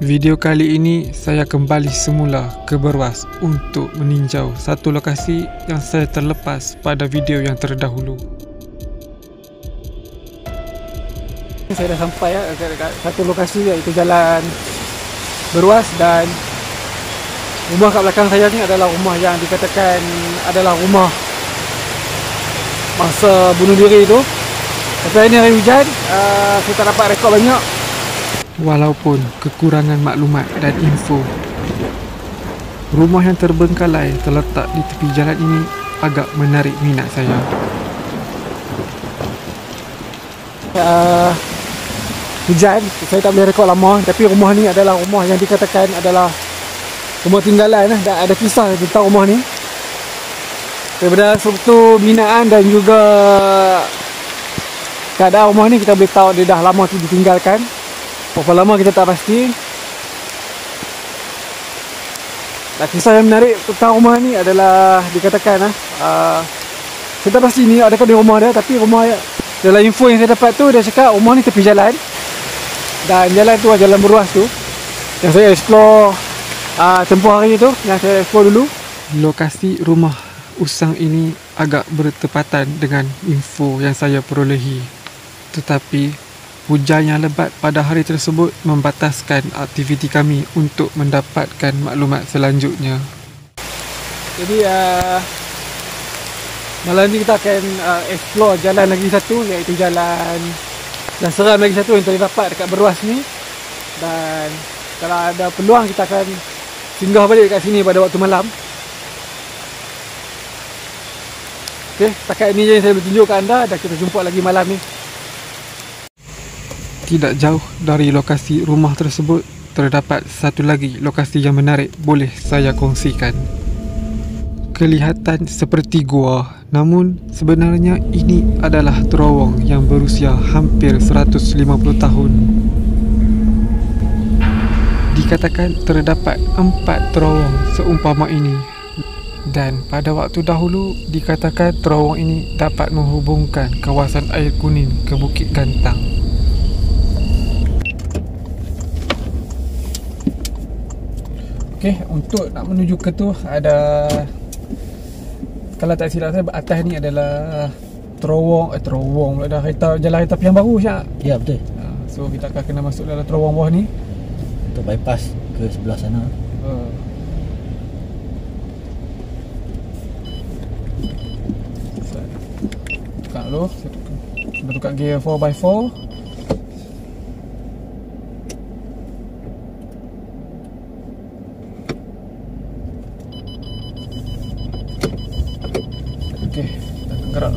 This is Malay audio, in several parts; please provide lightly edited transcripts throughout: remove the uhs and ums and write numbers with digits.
Video kali ini saya kembali semula ke Berwas untuk meninjau satu lokasi yang saya terlepas pada video yang terdahulu. Saya dah sampai dekat satu lokasi, iaitu Jalan Berwas, dan rumah kat belakang saya ni adalah rumah yang dikatakan adalah rumah masa bunuh diri tu. Tapi hari ni hari hujan, saya tak dapat rekod banyak. Walaupun kekurangan maklumat dan info, rumah yang terbengkalai terletak di tepi jalan ini agak menarik minat saya. Hujan, saya tak boleh rekod lama, tapi rumah ni adalah rumah yang dikatakan adalah rumah tinggalan dan ada kisah tentang rumah ni. Daripada suatu binaan dan juga keadaan rumah ni, kita boleh tahu dia dah lama tu ditinggalkan. Berapa lama kita tak pasti. Dan kisah yang menarik tentang rumah ni adalah dikatakan saya tak pasti ni adakah di rumah dia, tapi rumah dalam info yang saya dapat tu, dia cakap rumah ni tepi jalan. Dan jalan tu Jalan Berwas tu yang saya explore tempoh hari tu, yang saya explore dulu. Lokasi rumah usang ini agak bertepatan dengan info yang saya perolehi. Tetapi hujan yang lebat pada hari tersebut membataskan aktiviti kami untuk mendapatkan maklumat selanjutnya. Jadi malam ni kita akan explore jalan lagi satu, iaitu jalan yang seram lagi satu yang kita dapat dekat Berwas ni. Dan kalau ada peluang, kita akan singgah balik dekat sini pada waktu malam. Okey, setakat ini je yang saya boleh tunjuk ke anda, dan kita jumpa lagi malam ni. Tidak jauh dari lokasi rumah tersebut, terdapat satu lagi lokasi yang menarik boleh saya kongsikan. Kelihatan seperti gua, namun sebenarnya ini adalah terowong yang berusia hampir 150 tahun. Dikatakan terdapat 4 terowong seumpama ini, dan pada waktu dahulu dikatakan terowong ini dapat menghubungkan kawasan air kuning ke Bukit Gantang. Okey, untuk nak menuju ke tu ada, kalau tak silap saya, atas ni adalah terowong ada jalan kereta api yang baru, Syak. Ya, betul. So kita akan kena masuk dalam terowong bawah ni untuk bypass ke sebelah sana. Tukar dulu. Kita tukar gear 4x4. Okey, kita akan gerak.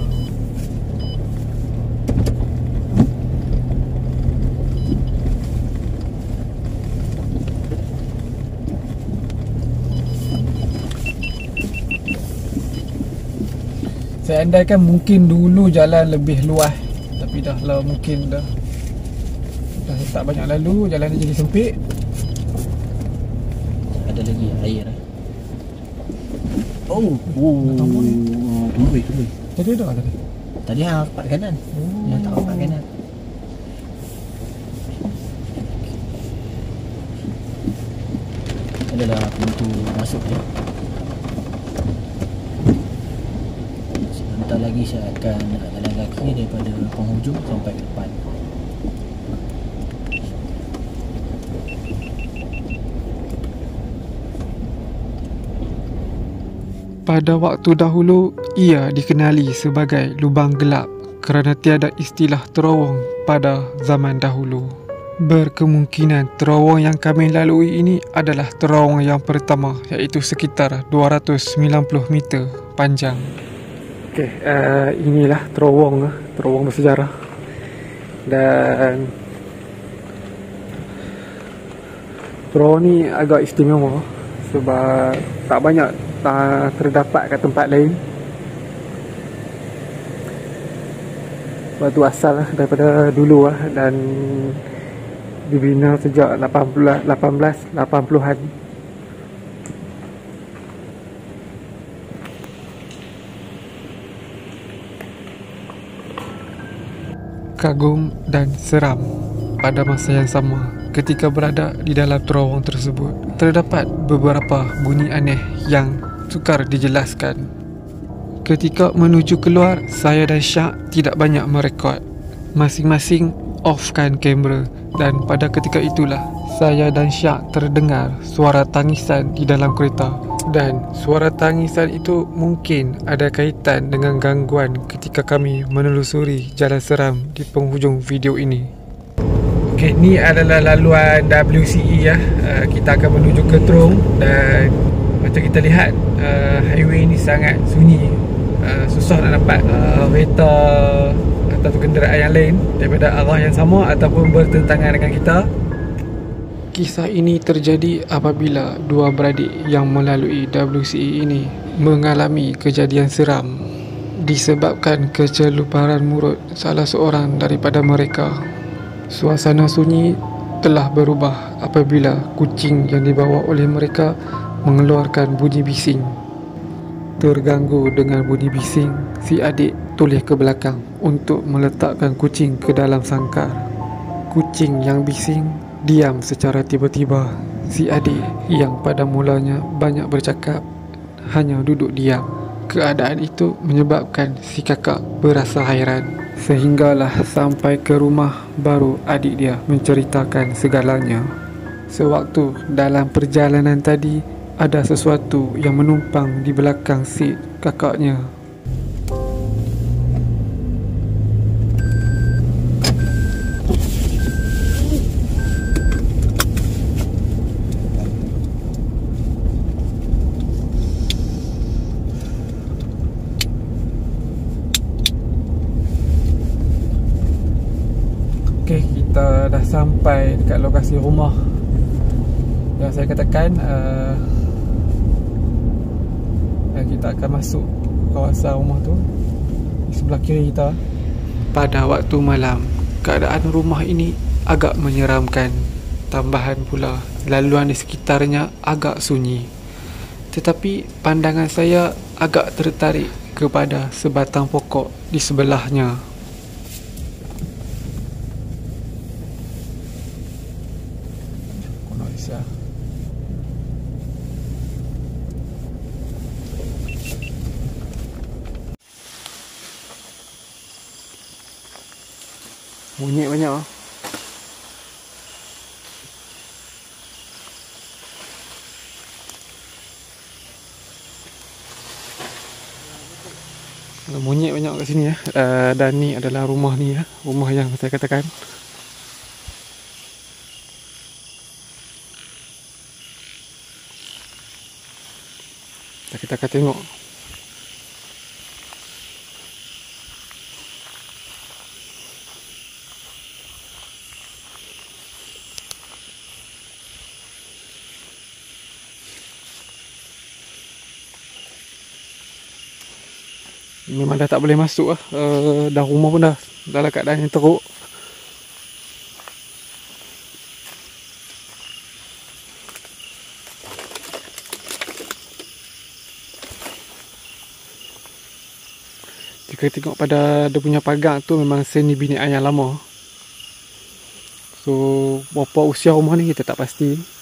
Saya andaikan mungkin dulu jalan lebih luas, tapi dah lah mungkin dah tak banyak lalu, jalan ni jadi sempit. Ada lagi air. Tunggu. Tadi dah tadi. Tadi hang rapat kanan. Yang tak rapat kanan. Adalah pintu masuk je. Sebentar lagi saya akan jalan kaki daripada penghujung sampai ke depan. Pada waktu dahulu, ia dikenali sebagai lubang gelap kerana tiada istilah terowong pada zaman dahulu. Berkemungkinan terowong yang kami lalui ini adalah terowong yang pertama, iaitu sekitar 290 meter panjang. Okey, inilah terowong bersejarah. Dan terowong ni agak istimewa sebab tak banyak terdapat kat tempat lain. Batu asal daripada dulu dan dibina sejak 1880-an. kagum dan seram pada masa yang sama. ketika berada di dalam terowong tersebut, terdapat beberapa bunyi aneh yang sukar dijelaskan. Ketika menuju keluar, saya dan Syak tidak banyak merekod. Masing-masing offkan kamera, dan pada ketika itulah saya dan Syak terdengar suara tangisan di dalam kereta. Dan suara tangisan itu mungkin ada kaitan dengan gangguan ketika kami menelusuri jalan seram di penghujung video ini. Okey, ni adalah laluan WCE ya. Kita akan menuju ke Terong, dan macam kita lihat highway ni sangat sunyi. Susah nak dapat kereta atau kenderaan yang lain daripada arah yang sama ataupun bertentangan dengan kita. Kisah ini terjadi apabila dua beradik yang melalui WCE ini mengalami kejadian seram disebabkan keceluparan mulut salah seorang daripada mereka. Suasana sunyi telah berubah apabila kucing yang dibawa oleh mereka mengeluarkan bunyi bising. Terganggu dengan bunyi bising, si adik toleh ke belakang untuk meletakkan kucing ke dalam sangkar. Kucing yang bising diam secara tiba-tiba. Si adik yang pada mulanya banyak bercakap hanya duduk diam. Keadaan itu menyebabkan si kakak berasa hairan. Sehinggalah sampai ke rumah baru adik dia menceritakan segalanya. Sewaktu dalam perjalanan tadi, ada sesuatu yang menumpang di belakang seat kakaknya. Okey, kita dah sampai dekat lokasi rumah yang saya katakan. Kita akan masuk kawasan rumah tu di sebelah kiri kita. Pada waktu malam, keadaan rumah ini agak menyeramkan. Tambahan pula, laluan di sekitarnya agak sunyi. Tetapi pandangan saya agak tertarik kepada sebatang pokok di sebelahnya. Monyet banyak lah. Monyet banyak kat sini ya. Dan ni adalah rumah ni ya. Rumah yang saya katakan. Kita akan tengok. Memang dah tak boleh masuk lah. Dah rumah pun dah dalam keadaan yang teruk. Jika tengok pada dia punya pagar tu, memang seni binaan yang lama. So berapa usia rumah ni kita tak pasti.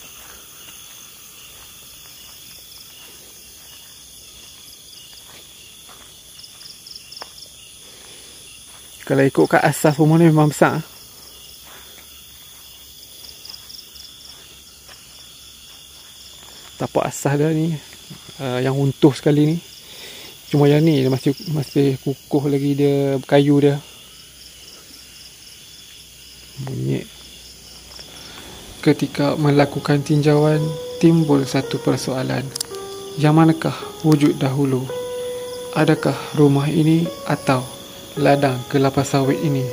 Kalau ikut kat asas rumah ni memang besar. Tapak asas dia ni yang runtuh sekali ni. Cuma yang ni dia masih kukuh lagi, dia kayu dia. Monyet. Ketika melakukan tinjauan, timbul satu persoalan. Yang manakah wujud dahulu? Adakah rumah ini atau ladang kelapa sawit ini?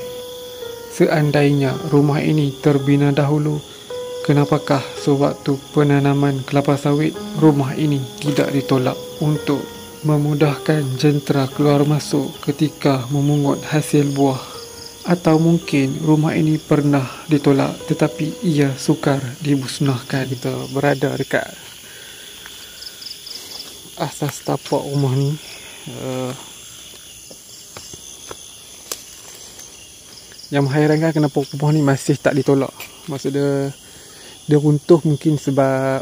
Seandainya rumah ini terbina dahulu, kenapakah sewaktu penanaman kelapa sawit, rumah ini tidak ditolak untuk memudahkan jentera keluar masuk ketika memungut hasil buah? Atau mungkin rumah ini pernah ditolak tetapi ia sukar dimusnahkan. Kita berada dekat asas tapak rumah ni. Yang menghairankan kenapa rumah ni masih tak ditolak. Maksud dia dia runtuh mungkin sebab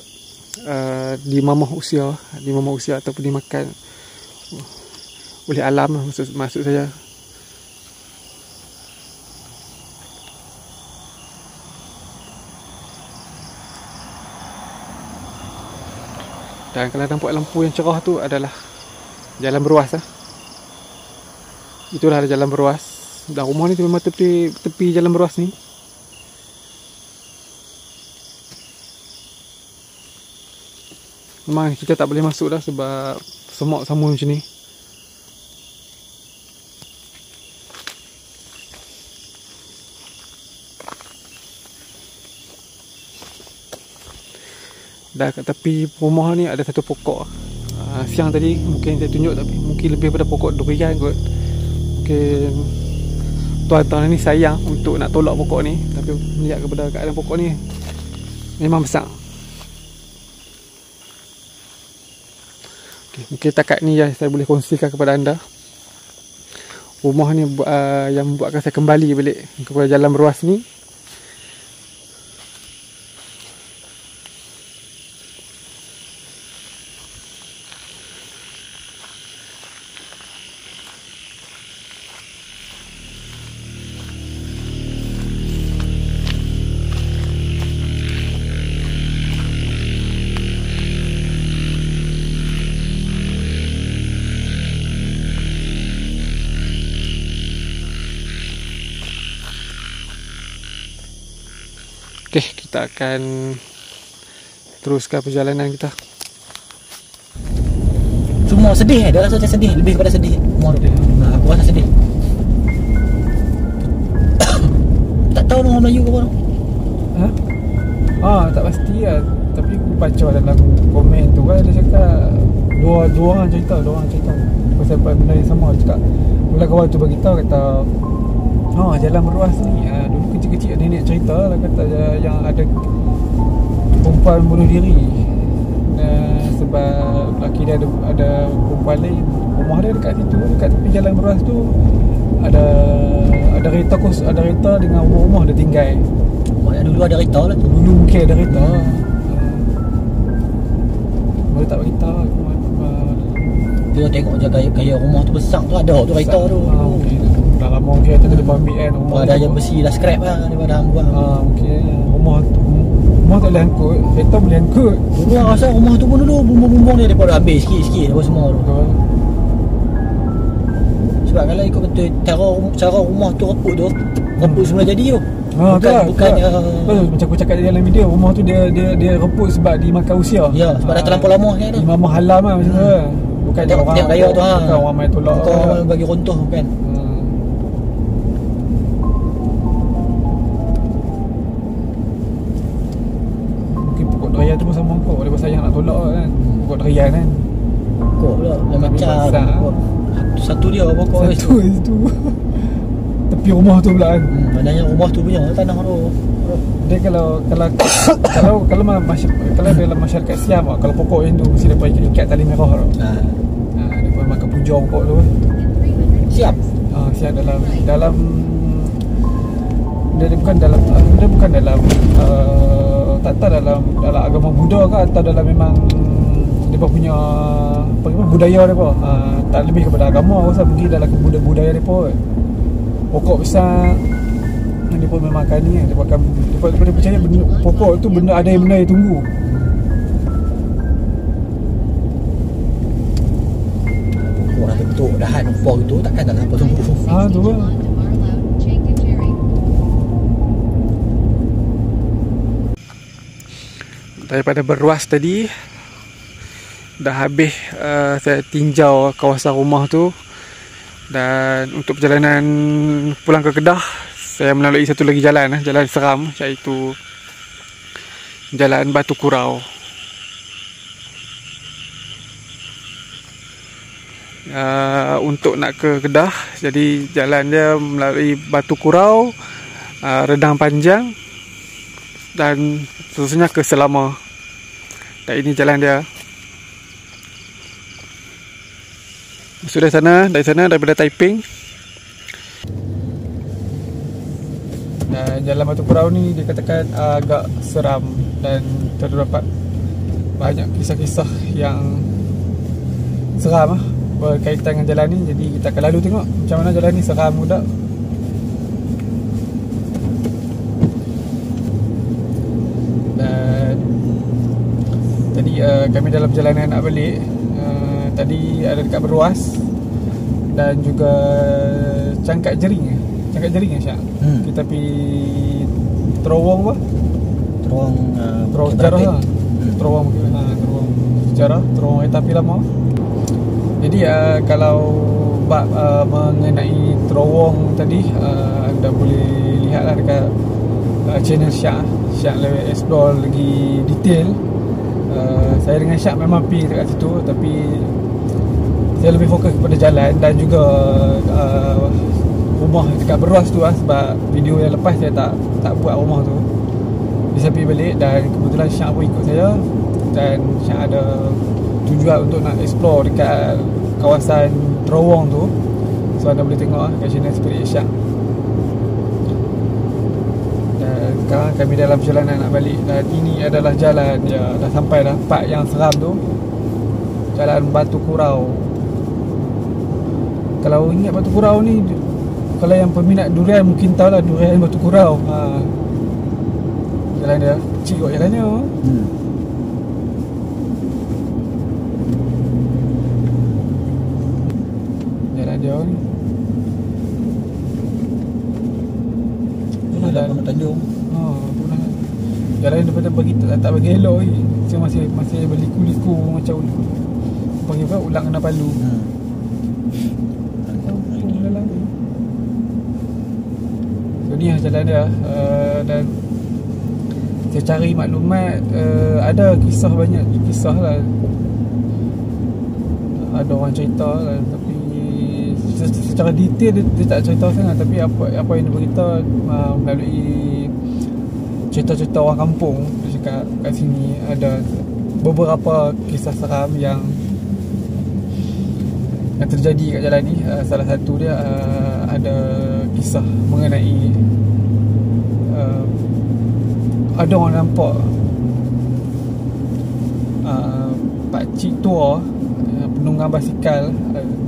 dimamah usia ataupun dimakan oleh alam lah, maksud saya. Dan kalau nampak lampu yang cerah tu adalah jalan beruas lah. Itulah jalan beruas. Dan rumah ni memang tepi jalan beruas ni. Memang kita tak boleh masuk dah sebab semak sama macam ni. Dan kat tepi rumah ni ada satu pokok. Siang tadi mungkin saya tunjuk, tapi mungkin lebih pada pokok durian kot. Mungkin tuan-tuan ni sayang untuk nak tolak pokok ni, tapi melihat kepada keadaan pokok ni memang besar. Mungkin takat ni yang saya boleh kongsikan kepada anda. Rumah ni yang membuatkan saya kembali balik kepada jalan beruas ni. Okey, kita akan teruskan perjalanan kita. Semua sedih dia rasa macam sedih, lebih kepada sedih. Semua tu. Aku rasa sedih. Tak tahu orang Melayu ke apa tu. Tak pasti lah. Tapi aku baca dalam komen tu kan, dia cakap dua orang cerita pasal benda yang sama. Dia cakap mula kawan tu beritahu, kata jalan beruas ni dulu kecil-kecil nenek cerita lah, kata yang ada perempuan bunuh diri sebab lelaki dia ada perempuan lain. Rumah dia dekat situ, dekat tepi jalan beruas tu ada kereta dengan rumah dia tinggal. Maknanya dulu ada kereta lah tu. Dulu mungkin ada kereta. Boleh tak beritahu aku. Dia tengok je gaya rumah tu besar tu, ada tu kereta tu. Okay. Dah lama mungkin kita depan ambil kan rumah. Ada yang besi dah scrap lah daripada hang buang. Okey. Rumah tak boleh angkut, kereta boleh angkut. Dulu rasa rumah tu pun dulu bumbung-bumbung dia daripada habis sikit-sikit apa semua tu. Sebab kalau ikut betul cara rumah tu reput semula jadi tu. Bukan macam aku cakap dalam video, rumah tu dia reput sebab dimakan usia. Ya, sebab dah terlampau lama kan tu. Imam halam lah macam tu. Bukan tengok gaya tu bukan orang main tolak. Bukan orang bagi runtuh bukan. Mungkin pokok durian tu pun sama kau. Dia sayang nak tolak kan. Pokok durian kan. Pokok pula lain macam. Satu dia pokok itu. Tepi rumah tu pula kan. Maknanya rumah tu punya tanah tu. Dia kalau dalam masyarakat Siam, kalau pokok yang tu mesti depa ikat tali merah tu. Depa makan puja pokok tu. Siap. Siap dalam dia bukan dalam tak tahu dalam agama Buddha ke atau dalam memang depa punya budaya depa. Tak lebih kepada agama, pasal mungkin dalam budaya depa. Pokok besar yang dia pun memang makan ni, dia percaya benda, pokok tu ada benda yang tunggu. Orang bentuk dahan pokok tu takkan tak apa tunggu. Tu lah. Daripada beruas tadi dah habis saya tinjau kawasan rumah tu. Dan untuk perjalanan pulang ke Kedah, saya melalui satu lagi jalan seram, iaitu Jalan Batu Kurau. Untuk nak ke Kedah, jadi jalan dia melalui Batu Kurau, Redang Panjang dan seterusnya ke Selama. Dan ini jalan dia. Sudah dari sana daripada Taiping. Dan jalan Batu Kurau ni dikatakan agak seram dan terdapat banyak kisah-kisah yang seram berkaitan dengan jalan ni. Jadi kita akan lalu tengok macam mana jalan ni seram ke tak. Dan tadi kami dalam perjalanan nak balik, tadi ada dekat Beruas dan juga Cangkat Jering Syak. Kita pergi Terowong apa? Terowong sejarah lah. Terowong sejarah, terowong kereta api lama. Jadi kalau bab mengenai terowong tadi, anda boleh lihatlah dekat channel Syak lebih explore lagi detail. Saya dengan Syak memang pergi dekat situ, tapi saya lebih fokus kepada jalan dan juga rumah dekat Beruas tu lah. Sebab video yang lepas saya tak buat rumah tu, saya pergi balik dan kebetulan Syak pun ikut saya. Dan Syak ada tujuan untuk nak explore dekat kawasan terowong tu. So anda boleh tengok kat channel Spirit Syak. Dan sekarang kami dalam perjalanan nak balik. Dan ini adalah jalan, dah sampai dah part yang seram tu, Jalan Batu Kurau. Kalau ingat Batu Kurau ni, kalau yang peminat durian mungkin tahulah durian Batu Kurau. Jalan dia kecil kot jalannya. Jalan dia ni Jalan Tanjung. Jalan daripada bagi tak bagi elok lagi. Masih berliku-liku macam panggil apa, ulang kena palu. So ni lah jalan dia. Dan saya cari maklumat, ada banyak kisah lah. Ada orang cerita lah, tapi secara detail dia tak cerita sangat. Tapi apa yang dia beritahu melalui cerita-cerita orang kampung, dia cakap kat sini ada beberapa kisah seram yang terjadi kat jalan ni. Salah satu dia ada kisah mengenai ada orang nampak pakcik tua, penunggang basikal.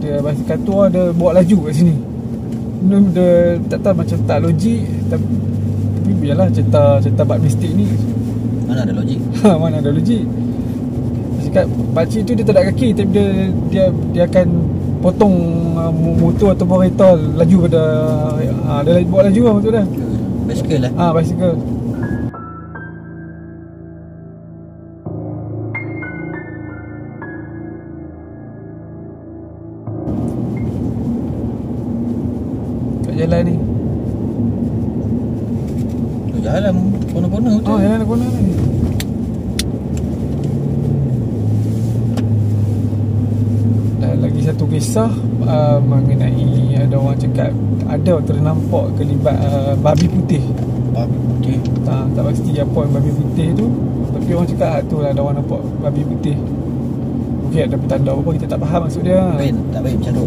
Dia basikal tua, dia bawa laju kat sini. Dia tak tahu, macam tak logik. Tapi biarlah cerita bab mistik ni, Mana ada logik? Mana ada logik. Dia cakap pakcik tu dia tak ada kaki, tapi dia akan potong motor ataupun kereta laju pada dia bawa laju lah motor dia. Basikal lah. Basikal. Kat jalan ni. Jalan kona-kona tu. Jalan kona ni. Dan lagi satu kisah mengenai ada orang cakap ada ternampak kelibat babi putih. Babi putih. Tak pasti apa yang babi putih tu, tapi orang cakap tu lah ada orang nampak babi putih. Mungkin ada petanda apa kita tak faham maksud dia. Tak baik macam tu.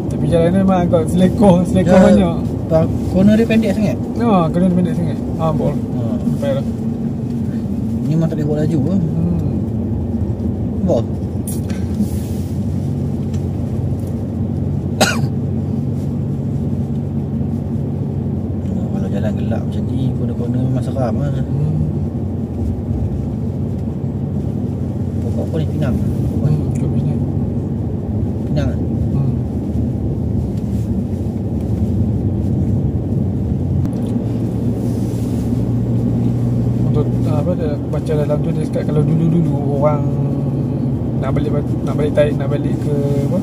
Tapi jalan ni memang agak selekoh banyak. Corner dia pendek sangat. Kena pendek sangat. Bol. Sampai dah. Ni memang tak boleh buat laju ke? Bol. Kalau jalan gelap macam ni, corner-corner memang seram lah. Pokok apa ni? Pinang? Pinang kan? Apa dia baca dalam tu, dia cakap kalau dulu-dulu orang nak balik ke apa,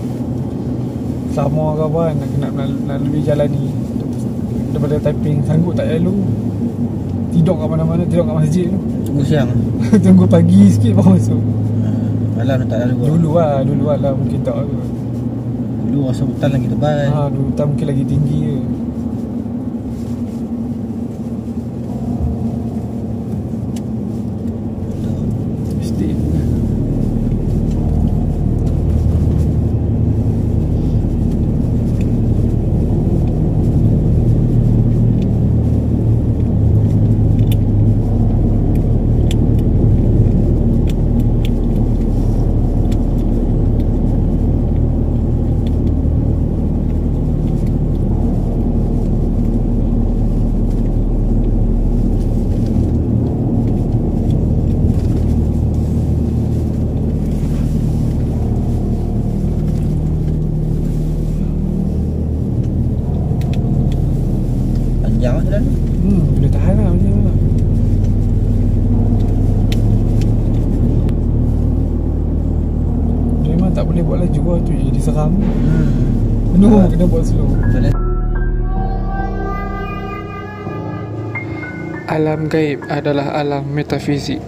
Selangor ke apa, nak kena melalui jalan ni daripada Taiping, sanggup tak lalu, tidur kat mana-mana, tidur kat masjid tu, Tunggu siang. tunggu pagi sikit baru masuk. Malam tak lalu. Dulu lah mungkin tak. Dulu rasa hutan lagi tebal. Dulu hutan mungkin lagi tinggi je. panjang lah jalan. Boleh tahan lah macam tu lah. Dia memang tak boleh buat laju lah tu, jadi seram. Penuh kena buat slow. Jalan. Alam gaib adalah alam metafizik.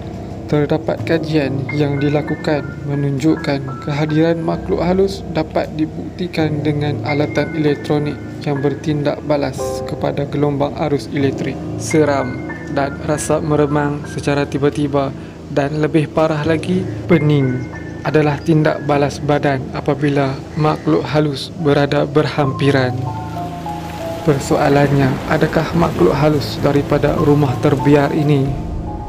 Terdapat kajian yang dilakukan menunjukkan kehadiran makhluk halus dapat dibuktikan dengan alatan elektronik yang bertindak balas kepada gelombang arus elektrik. Seram dan rasa meremang secara tiba-tiba dan lebih parah lagi, pening adalah tindak balas badan apabila makhluk halus berada berhampiran. Persoalannya, adakah makhluk halus daripada rumah terbiar ini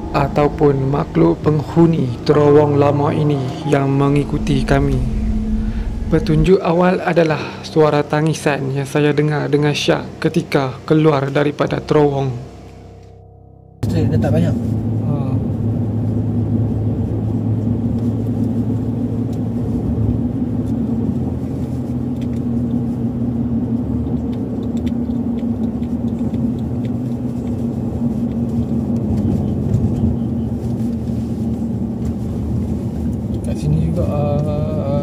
ataupun makhluk penghuni terowong lama ini yang mengikuti kami? Petunjuk awal adalah suara tangisan yang saya dengar dengan syak ketika keluar daripada terowong. Straight dia tak banyak. Kat sini juga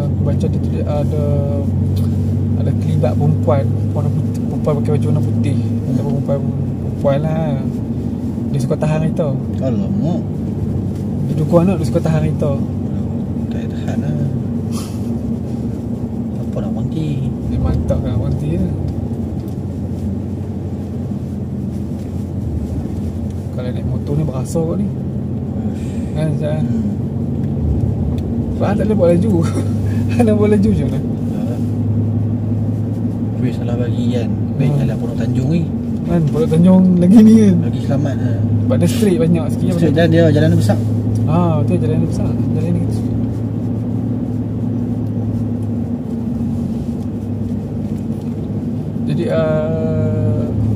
aku baca dia tulis ada kelibat perempuan warna putih, perempuan pakai baju warna putih. Ada perempuan lah. Dia suka tahan kereta. Alamak. Dia dukung anak, dia suka tahan kereta. Tak ada tahan lah. Apa nak mangki? Dia mantap kan berhenti je. Kalau naik motor ni berasa kot ni. Kan Syah? Sebab tak boleh buat laju. Nak buat laju je mana? Weh salah bagi kan. Baik jalan Pondok Tanjung ni. Kan Pondok Tanjung lagi ni kan. Lagi selamat lah. Sebab dia straight banyak sikit. Straight jalan dia besar. Betul, jalan dia besar. Jalan ni kecil. Jadi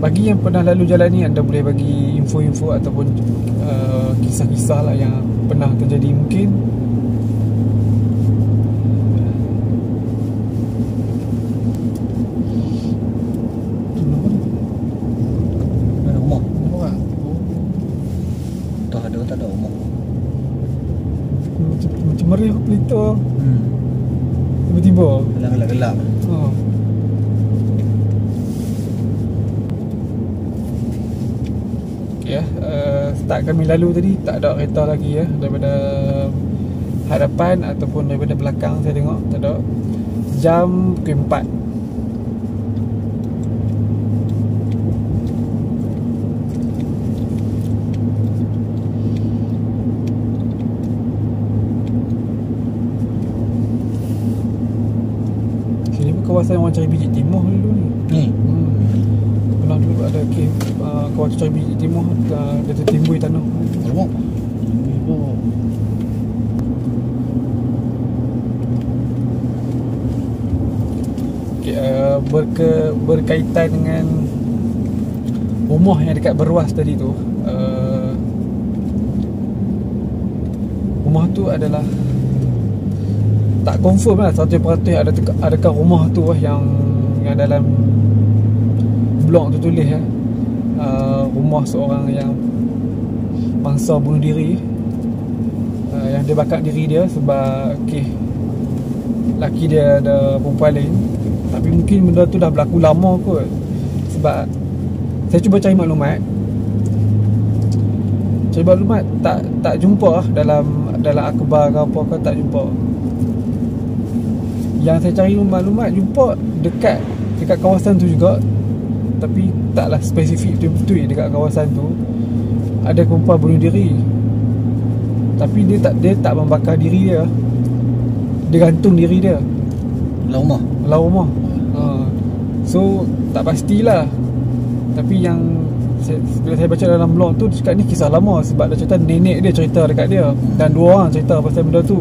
bagi yang pernah lalu jalan ni, anda boleh bagi info-info ataupun kisah-kisah lah yang pernah terjadi mungkin. Macam merih pelita. Tiba-tiba gelap-gelap. Okay start kami lalu tadi tak ada kereta lagi ya, daripada hadapan ataupun daripada belakang saya tengok tak ada. Jam pukul 4. Kawasan orang cari biji timah dulu ni. Pernah dulu ada kawasan cari biji timah, dia tertimbul tanah. Alamak. Okay, berkaitan dengan rumah yang dekat Beruas tadi tu. Rumah tu adalah tak confirm lah 100% adakah rumah tu yang dalam blog tu tulis rumah seorang yang bangsa bunuh diri, yang dia bakar diri dia sebab laki dia ada perempuan lain. Tapi mungkin benda tu dah berlaku lama kot. Sebab saya cuba cari maklumat, tak jumpa dalam akhbar ke apa ke, tak jumpa. Yang saya cari maklumat jumpa dekat kawasan tu juga, tapi taklah spesifik betul-betul dekat kawasan tu ada perempuan bunuh diri. Tapi dia tak membakar diri dia. Dia gantung diri dia Dalam rumah. So tak pastilah. Tapi yang bila saya baca dalam blog tu, cakap ni kisah lama. Sebab dia cerita nenek dia cerita dekat dia, dan 2 orang cerita pasal benda tu.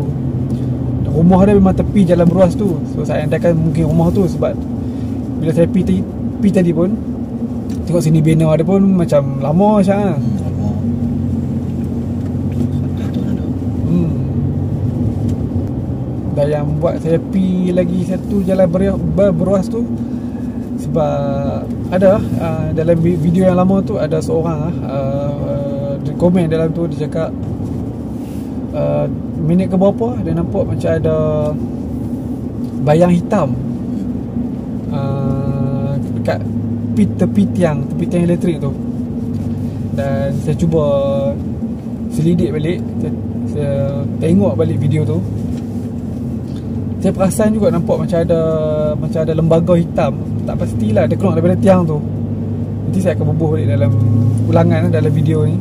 Rumah dia memang tepi jalan Beruas tu. So saya andaikan mungkin rumah tu. Sebab bila saya pergi tadi pun tengok sini banner dia pun macam lama macam Lama. Dan yang buat saya pergi lagi satu jalan Beruas tu, Sebab ada dalam video yang lama tu ada seorang dia komen dalam tu, dia cakap minit ke berapa dia nampak macam ada bayang hitam dekat tepi tiang elektrik tu. Dan saya cuba selidik balik, saya tengok balik video tu. Saya perasan juga nampak macam ada lembaga hitam. Tak pastilah dia keluar daripada tiang tu. Nanti saya akan bubuh balik dalam ulangan dalam video ni.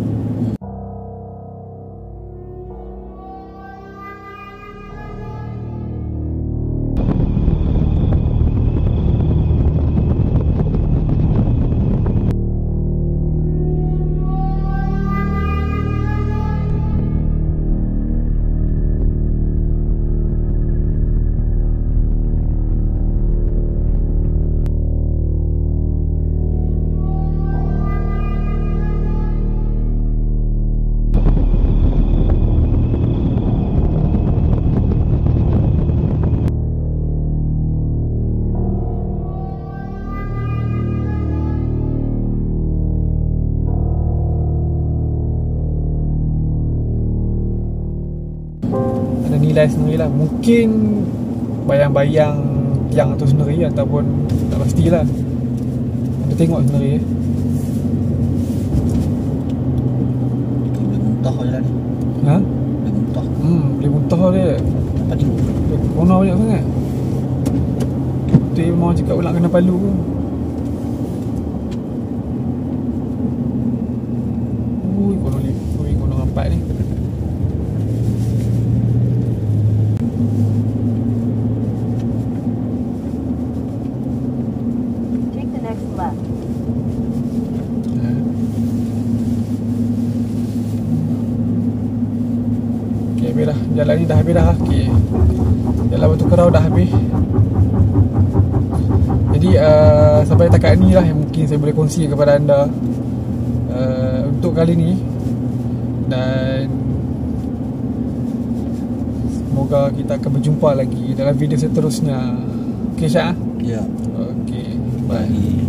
Nilai sendiri lah. Mungkin bayang-bayang tiang tu sendiri ataupun tak pastilah. Kita tengok sendiri. Boleh muntah je lah ni. Ha? Boleh muntah. Boleh muntah dia. Apa ni? Corona banyak sangat. Tu memang cakap ulang kena palu ke. Corona rampat ni. Habis dah. Jalan ni dah habis dah. Okay. Jalan Batu Kerau dah habis. Jadi sampai takat ni lah yang mungkin saya boleh kongsi kepada anda untuk kali ni. Dan semoga kita akan berjumpa lagi dalam video seterusnya. Okay Syah? Ya. Okay. Bye.